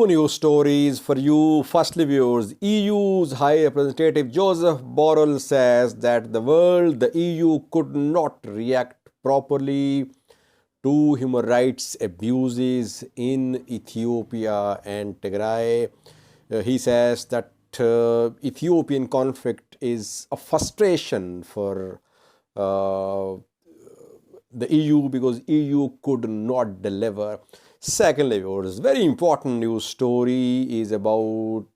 Two news stories for you. Firstly, viewers, EU's High Representative Joseph Borrell says that the EU could not react properly to human rights abuses in Ethiopia and Tigray. He says that Ethiopian conflict is a frustration for uh, the EU because EU could not deliver. Secondly, viewers, very important news story is about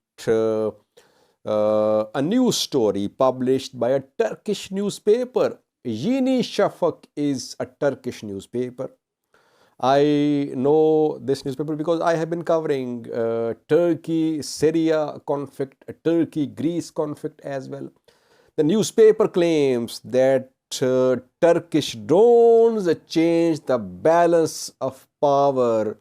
a news story published by a Turkish newspaper. Yeni Safak is a Turkish newspaper. I know this newspaper because I have been covering Turkey-Syria conflict, Turkey-Greece conflict as well. The newspaper claims that Turkish drones changed the balance of power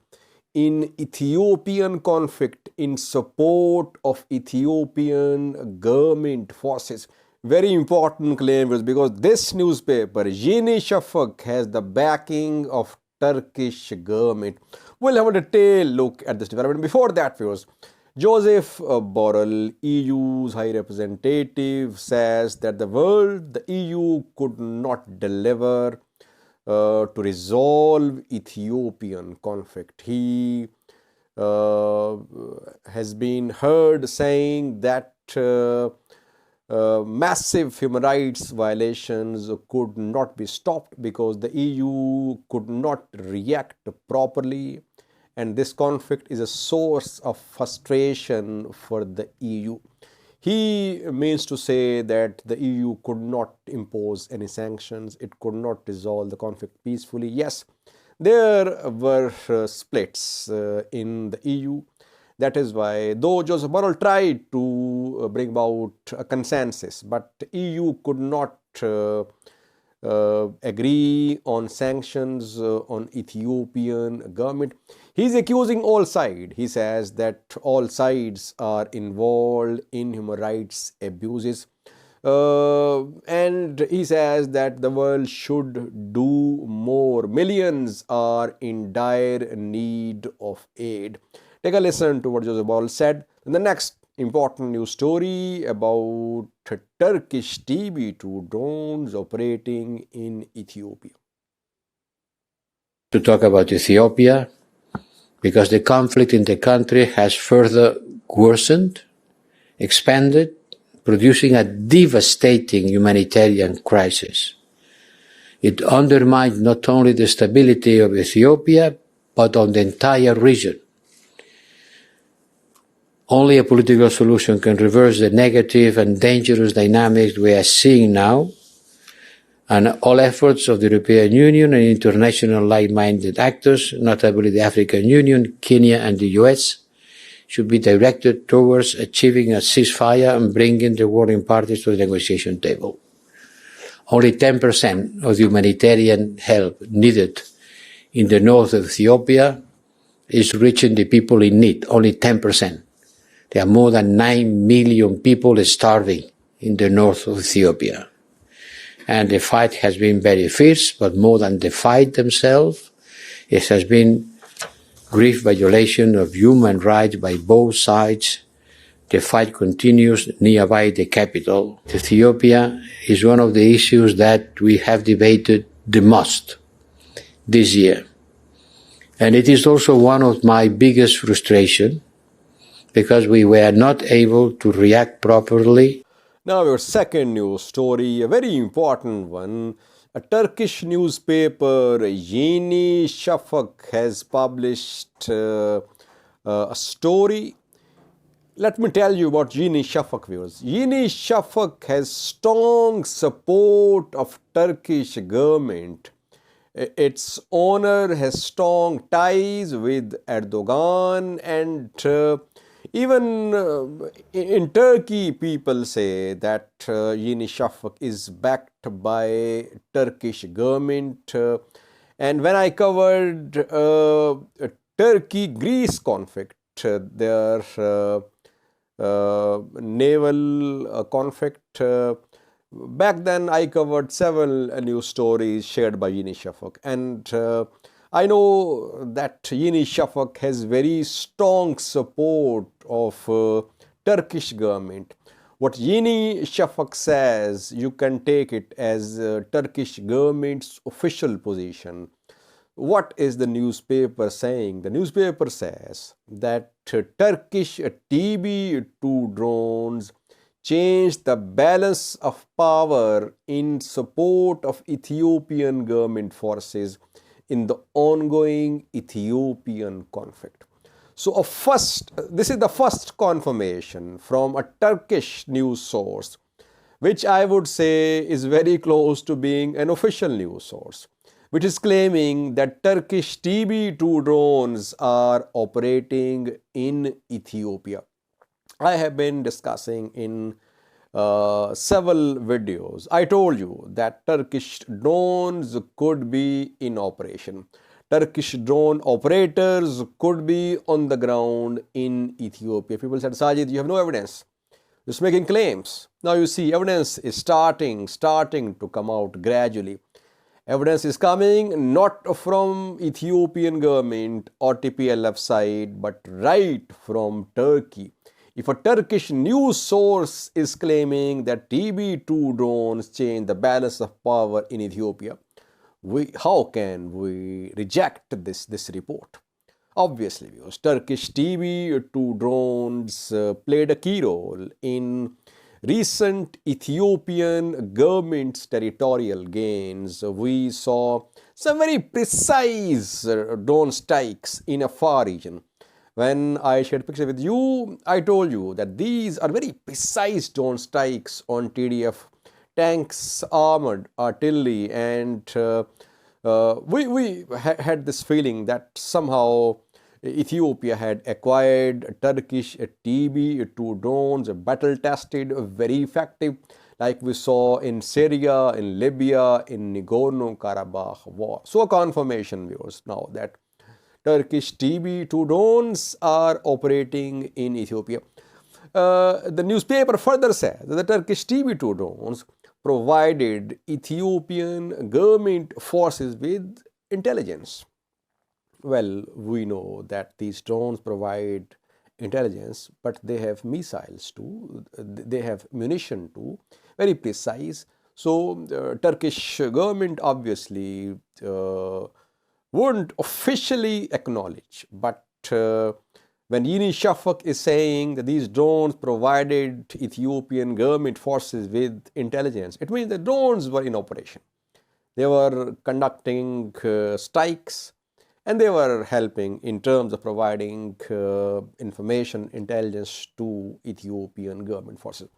in Ethiopian conflict in support of Ethiopian government forces. Very important claim because this newspaper, Yeni Safak, has the backing of Turkish government. We'll have a detailed look at this development. Before that, viewers, Joseph Borrell, EU's High Representative, says that the EU could not deliver to resolve Ethiopian conflict. He has been heard saying that massive human rights violations could not be stopped because the EU could not react properly, and this conflict is a source of frustration for the EU. He means to say that the EU could not impose any sanctions, it could not resolve the conflict peacefully. Yes, there were splits in the EU. That is why, though Joseph Borrell tried to bring about a consensus, but EU could not agree on sanctions on Ethiopian government. He's accusing all sides. He says that all sides are involved in human rights abuses. And he says that the world should do more. Millions are in dire need of aid. Take a listen to what Joseph Borrell said. And the next important news story about Turkish TB2 drones operating in Ethiopia. To talk about Ethiopia, because the conflict in the country has further worsened, expanded, producing a devastating humanitarian crisis. It undermines not only the stability of Ethiopia, but on the entire region. Only a political solution can reverse the negative and dangerous dynamics we are seeing now, and all efforts of the European Union and international like-minded actors, notably the African Union, Kenya and the US, should be directed towards achieving a ceasefire and bringing the warring parties to the negotiation table. Only 10% of the humanitarian help needed in the north of Ethiopia is reaching the people in need, only 10%. There are more than 9 million people starving in the north of Ethiopia. And the fight has been very fierce, but more than the fight themselves, it has been grave violation of human rights by both sides. The fight continues nearby the capital. Ethiopia is one of the issues that we have debated the most this year. And it is also one of my biggest frustrations, because we were not able to react properly. Now, your second news story, a very important one. A Turkish newspaper, Yeni Safak, has published a story. Let me tell you about Yeni Safak, viewers. Yeni Safak has strong support of Turkish government. Its owner has strong ties with Erdogan, and even in Turkey, people say that Yeni Safak is backed by Turkish government. And when I covered Turkey-Greece conflict, their naval conflict, back then I covered several news stories shared by Yeni Safak. And I know that Yeni Safak has very strong support of Turkish government. What Yeni Safak says, you can take it as Turkish government's official position. What is the newspaper saying? The newspaper says that Turkish TB2 drones changed the balance of power in support of Ethiopian government forces in the ongoing Ethiopian conflict. So, this is the first confirmation from a Turkish news source, which I would say is very close to being an official news source, which is claiming that Turkish TB2 drones are operating in Ethiopia. I have been discussing in several videos. I told you that Turkish drones could be in operation. Turkish drone operators could be on the ground in Ethiopia. People said, Sajid, you have no evidence. Just making claims. Now you see evidence is starting to come out gradually. Evidence is coming not from Ethiopian government or TPLF side, but right from Turkey. If a Turkish news source is claiming that TB2 drones change the balance of power in Ethiopia, how can we reject this report? Obviously, because Turkish TB2 drones played a key role in recent Ethiopian government's territorial gains. We saw some very precise drone strikes in a far region. When I shared picture with you, I told you that these are very precise drone strikes on TDF tanks, armored artillery, and we had this feeling that somehow Ethiopia had acquired Turkish TB2 drones, battle tested, very effective, like we saw in Syria, in Libya, in Nagorno-Karabakh war. So a confirmation, viewers, now that Turkish TB2 drones are operating in Ethiopia. The newspaper further says that the Turkish TB2 drones provided Ethiopian government forces with intelligence. Well, we know that these drones provide intelligence, but they have missiles too, they have munition too, very precise. So, Turkish government obviously wouldn't officially acknowledge, but when Yeni Safak is saying that these drones provided Ethiopian government forces with intelligence, it means the drones were in operation. They were conducting strikes, and they were helping in terms of providing information, intelligence to Ethiopian government forces.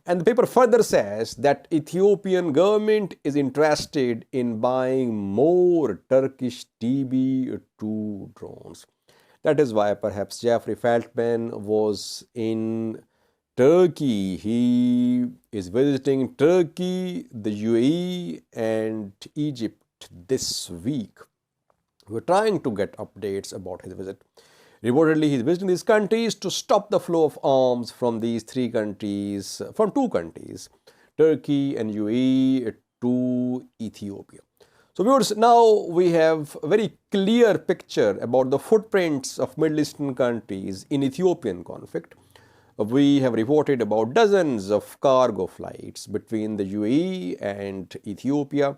And the paper further says that Ethiopian government is interested in buying more Turkish TB2 drones. That is why perhaps Jeffrey Feltman was in Turkey. He is visiting Turkey, the UAE, and Egypt this week. We're trying to get updates about his visit. Reportedly, he's visiting these countries to stop the flow of arms from these two countries, Turkey and UAE, to Ethiopia. So viewers, now we have a very clear picture about the footprints of Middle Eastern countries in Ethiopian conflict. We have reported about dozens of cargo flights between the UAE and Ethiopia.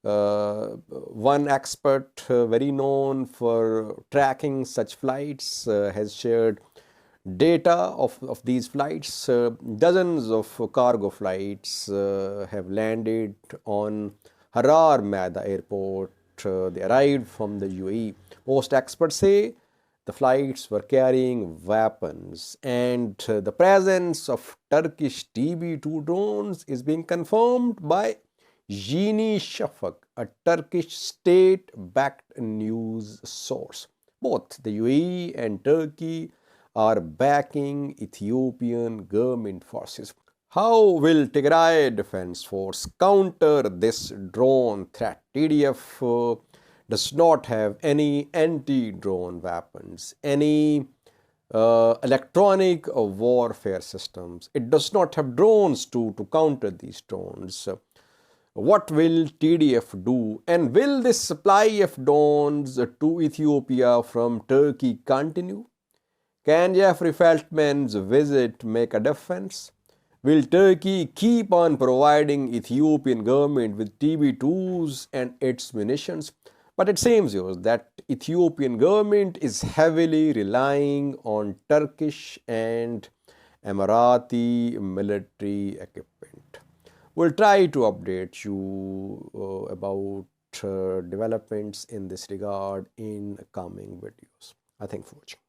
One expert very known for tracking such flights has shared data of these flights. Dozens of cargo flights have landed on Harar Mada airport. They arrived from the UAE. Most experts say the flights were carrying weapons, and the presence of Turkish TB2 drones is being confirmed by Yeni Safak, a Turkish state-backed news source. Both the UAE and Turkey are backing Ethiopian government forces. How will Tigray Defense Force counter this drone threat? TDF does not have any anti-drone weapons, any electronic warfare systems. It does not have drones to counter these drones. What will TDF do? And will this supply of drones to Ethiopia from Turkey continue? Can Jeffrey Feltman's visit make a difference? Will Turkey keep on providing Ethiopian government with TB2s and its munitions? But it seems that Ethiopian government is heavily relying on Turkish and Emirati military equipment. We'll try to update you about developments in this regard in coming videos. Thanks for watching.